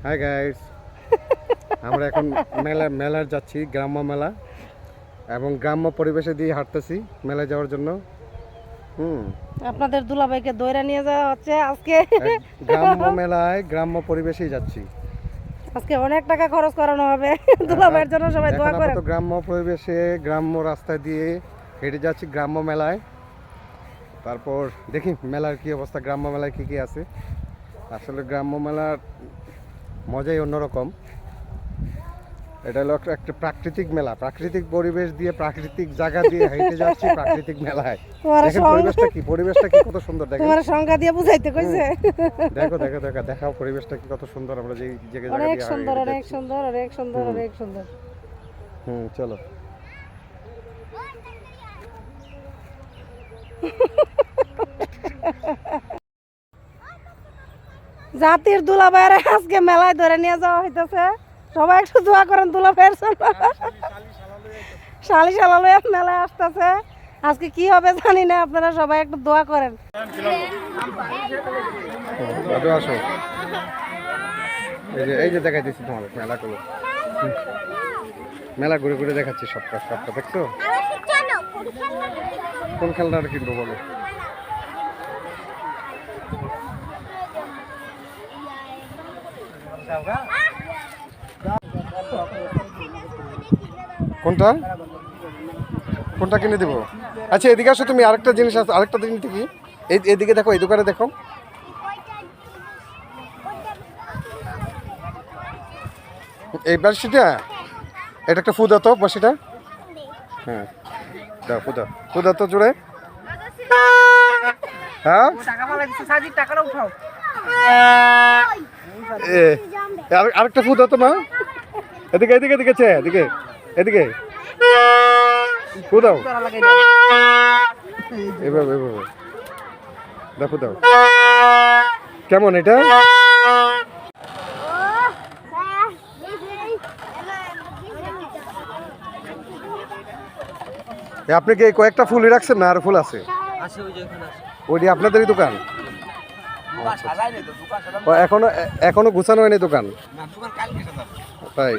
Hi guys, আমরা এখন মেলার যাচ্ছি, গ্রাম্য মেলা এবং গ্রাম্য পরিবেশে দিয়ে হাঁটতেছি মেলায় যাওয়ার জন্য। আপনাদের দুলাভাইকে দইরা নিয়ে যাওয়া হচ্ছে আজকে গ্রাম্য মেলায় গ্রাম্য পরিবেশেই যাচ্ছি। আজকে অনেক টাকা খরচ করানো হবে দুলাভাইয়ের জন্য, সবাই দোয়া করেন। গ্রাম্য পরিবেশে গ্রাম্য রাস্তা দিয়ে হেঁটে যাচ্ছি গ্রাম্য মেলায়। তারপর দেখি মেলার কি অবস্থা, গ্রাম্য মেলায় কি কি আছে। আসলে গ্রাম্য মেলার মজাই অন্যরকম। এটা হলো একটা প্রাকৃতিক মেলা, প্রাকৃতিক পরিবেশ দিয়ে, প্রাকৃতিক জায়গা দিয়ে হেঁটে যাচ্ছি প্রাকৃতিক মেলায়। দেখেন পরিবেশটা কি কত সুন্দর। দেখেন তোমার সংখ্যা দিয়ে বুঝাইতে কইছে। দেখো দেখো দেখো দেখাও পরিবেশটা কি কত সুন্দর। আমরা যে জায়গা দিয়ে অনেক সুন্দর, অনেক সুন্দর, অনেক সুন্দর, অনেক সুন্দর। চলো। জাতির দুলাভাইয়ের আজকে মেলায় ধরে নিয়ে যাওয়া হইতেছে। সবাই একটু দোয়া করেন দুলাভাইয়ের জন্য। শালি শালালয়া মেলায় আসতেছে, আজকে কি হবে জানি না, আপনারা সবাই একটু দোয়া করেন। আসো, এই যে দেখাই দিচ্ছি তোমাদের মেলাগুলো। মেলা ঘুরে ঘুরে দেখাচ্ছি সবটা দেখছো। কোন খেলনাটা কিনবো বলো? কোনটা কোনটা কিনে দিব? আচ্ছা এদিকে আসো তুমি, আরেকটা জিনিস আছে, আরেকটা জিনিস দেখি। এদিকে দেখো, এই দোকানে দেখো। এই বার্ষিটা এটা একটা ফুদা তো বার্ষিটা। হ্যাঁ দাও ফুদা তো জোরে। হ্যাঁ আরেকটা ফুদা তো মা। এদিকে এদিকে এদিকে এদিকে এদিকে ফুদাও, এভাবে এভাবে দেখো দাও। কেমন এটা? আপনি কি কয়েকটা ফুলই রাখছেন না আর ফুল আছে? ওইটি আপনাদেরই দোকান? এখনো গুছানো হয়নি দোকান, তাই?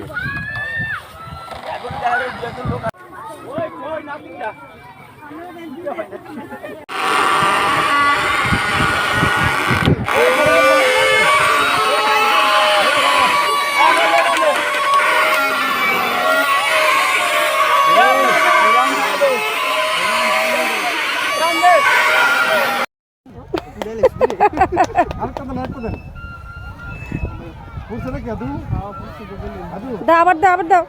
দাও আবার দাও, আবার দাও।